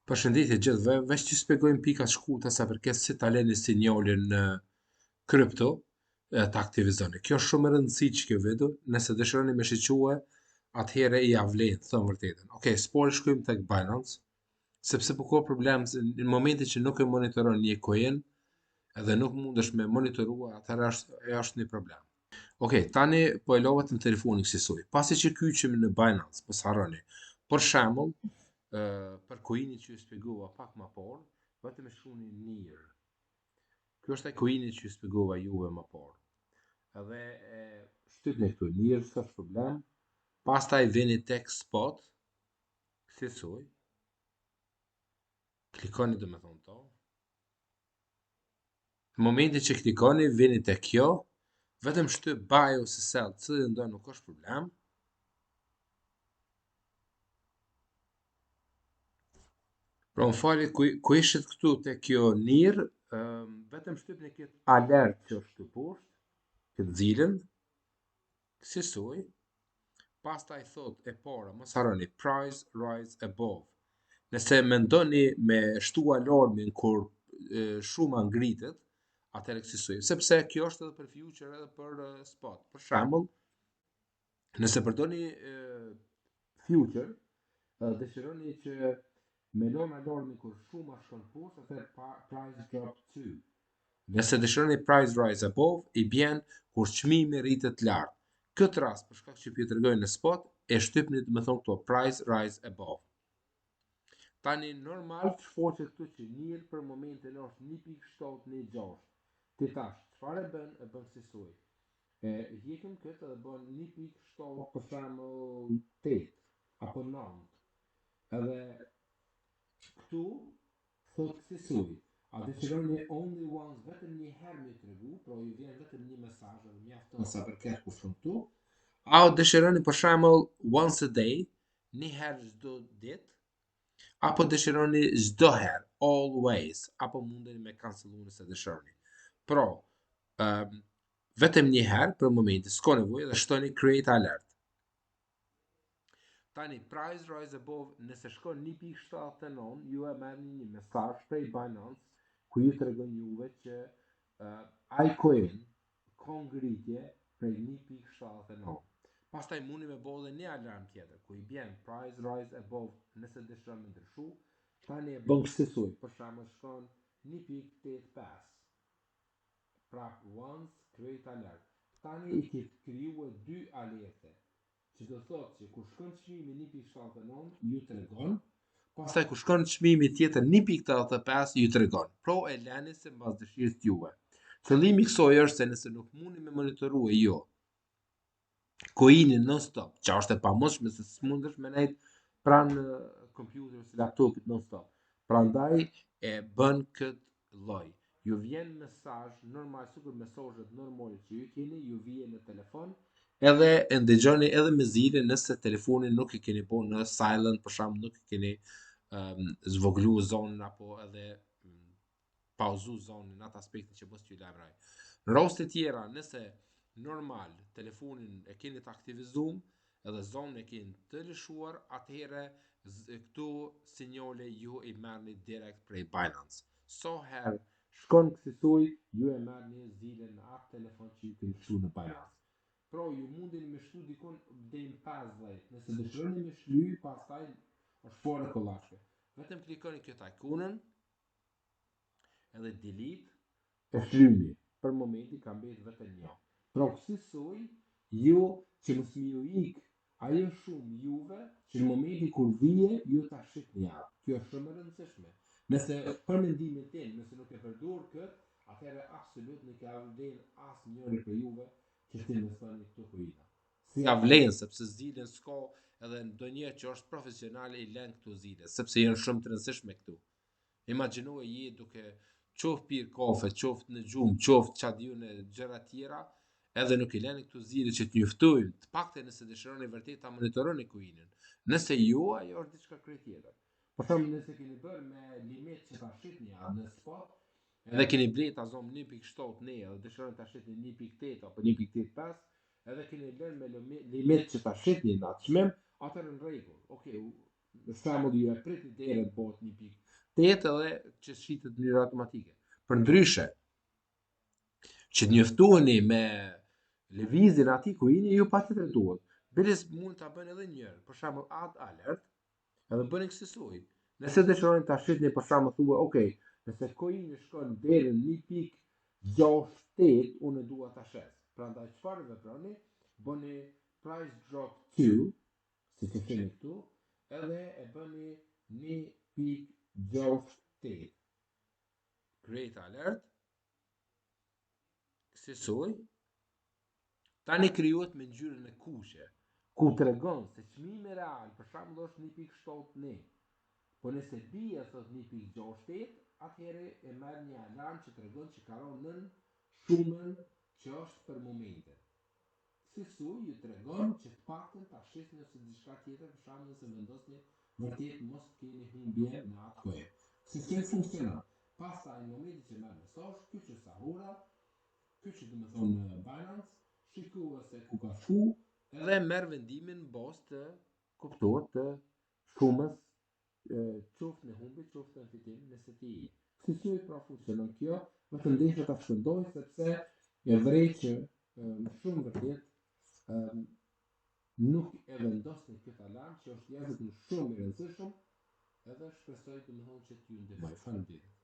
Përshëndetje gjithëve, veç të shpjegojmë pika shkurta sa përket si ta leni sinjalin në krypto të aktivizoni. Kjo është shumë e rëndësishme që kjo video, nëse dëshironi me shique, atëherë i avlen, thëmë vërtetën. Okej, spori shkojmë tek Binance, sepse po ka problem në momentin që nuk e monitoron një coin, edhe nuk mundesh me monitorua, atëherë është një problem. Okej, tani po e lova në telefonin kësaj. Pasi që kyçim në Binance, mos harroni. Për shembull, për coinin që ju shpjegova pak më parë, vetëm e shkruani njeher. Kjo është ai coini që ju shpjegova juve më parë. Edhe e shtypni këtu njeher, s'ka problem. Pastaj vini tek spot, kësaj. Klikoni domethënë to. Në momentin që klikoni, vini tek kjo, vetëm shtyp buy ose sell, cilën do nuk është problem. Pra më fali, ku ishit këtu te kjo nirë, vetëm shtypni këtë alert që është të poshtë, këtë zilën, kësaj, pastaj thot e para, mos harroni, price rise above. Nëse mendoni me shtu alarmin kur shuma ngritet, atëherë kësaj, sepse kjo është edhe për future edhe për spot. Për shembull, nëse përdoni future, dëshironi që me lënë alarmin kur shuma shkon poshtë, atëherë price drop too. Nëse dëshironi price rise above, i bjen kur çmimi rritet lart. Këtë rast, për shkak që ju tregoj në spot, e shtypni me thonë këto price rise above. Tani normal shfaqet këtu që njëri për momentin është 1.716. Ti tash, çfarë bën? E bën kësaj. Hjekëm këtë dhe bën 1.7 për shembull 8 apo 9. Edhe këtu thot kësaj. A dëshironi only once, vetëm një herë me tregu, pra ju vjen vetëm një mesazh, edhe mjafton sa përket kushton këtu. A dëshironi për shembull once a day, një herë çdo ditë, apo dëshironi çdo herë, always, apo mundeni me kancellu nëse dëshironi. Pra, vetëm një herë për momentin, s'ka nevojë dhe shtoni create alert. Tani, price rise above, nëse shkon 1.79, ju e merrni një mesazh prej Binance ku ju tregon juve që ai coin ka ngritje prej 1.79. Pastaj mundi me bëu edhe një alarm tjetër ku i bjen price rise above nëse dëshiron me ndryshu. Tani e bën kësaj, për shembull shkon 1.85. Pra once create alert. Tani i ke krijuar dy alerte. Që do thotë që kur shkon çmimi 1.79 ju tregon, pastaj kur shkon çmimi tjetër 1.85 ju tregon. Pro e lani se mbas dëshirës juve. Qëllimi i kësaj është se nëse nuk mundi me monitorue jo coinin non stop, që është e pamundshme se s'mundesh me nejt pranë kompjuterit ose laptopit non stop. Prandaj e bën këtë lloj. Ju vjen mesazh normal, sikur mesazhet normale që ju keni, ju vjen në telefon, edhe e ndëgjoni edhe me zile nëse telefonin nuk i keni po në silent, për shembull nuk i keni zvoglu zonën apo edhe pauzu zonën në atë aspektin që mos t'ju lajmëroj. Në raste tjera, nëse normal telefonin e keni të aktivizuar edhe zonën e keni të lëshuar, atëherë këtu sinjale ju i merrni direkt prej Binance. So herë shkon kësaj, ju e merrni zile në atë telefon që ju keni lëshuar në Binance. Pro ju mundin me shtu dikon deri në 50, nëse dëshironi me shly, pastaj është fare kollapse. Vetëm klikoni këtë ikonën, edhe delete, e shlyni. Për momentin ka mbetë vetëm një. Pra kësaj ju që mos më ju ik ajo shumë juve që në momentin kur vije ju ta shihni atë. Kjo është shumë e rëndësishme. Nëse për mendimin tim, nëse nuk e përdor kët, atëherë absolut nuk ka vlen asnjëri për juve që të investoni këto coina. Si ja vlen sepse zilën s'ka edhe ndonjëherë që është profesional i lën këto zile, sepse janë shumë të rëndësishme këtu. Imagjinoje je duke qoftë pirë kafe, qoftë në gjumë, qoftë çfarë diun e gjëra tjera, edhe nuk i lëni këtu zile që të njoftojnë, të paktën nëse dëshironi vërtet ta monitoroni coinin. Nëse jo, ajo është diçka krejt tjetër. Për shembull, nëse keni bërë me limit që ta shitni në spot, edhe keni blet ta zonë 1.7 ne, edhe dëshironi ta shitni 1.8 apo 1.85, edhe keni lënë me limit që ta shitni në atë çmim, atëherë në rregull. Okej, për shembull ju e pritni deri të bëhet 1.8 edhe që shitet në mënyrë automatike. Përndryshe, që të njoftuheni me lëvizjen aty ku jeni, ju patjetër duhet. Biles mund ta bëni edhe një herë, për shembull add alert, edhe bëni kësaj. Nëse dëshironi ta shihni për shembull thuaj, ok, nëse coini shkon deri në 1.68, unë dua ta shes. Prandaj çfarë veproni? Bëni price drop 2, si të shihni këtu, edhe e bëni 1.68. Create alert. Kësaj. Tani krijohet me ngjyrën e kuqe, ku tregon se çmimi real për shembull është 1.71. Po nëse bie thot 1.68, atëherë e merr një alarm që tregon që karon nën shumën që është për momentin. Kësaj ju tregon që të paktën ta shihni ose diçka tjetër, për shembull nëse vendosni vërtet mos keni humbje në atë kohë. Kësaj funksionon. Pastaj në momentin që merr mesazh, ky që sahura, ky që do të thonë Binance, shikua se ku ka shku edhe merr vendimin në bazë të kuptuar të shumës qoftë në humbi, qoftë në fitim, nëse ti je. Kësaj pra funksionon kjo, vetëm desha ta shpëndoj sepse e vrej që shumë vërtet nuk e vendosni këtë alarm që është jashtëzakonisht shumë i rëndësishëm, edhe shpresoj domethënë që t'ju ndihmoj. Faleminderit.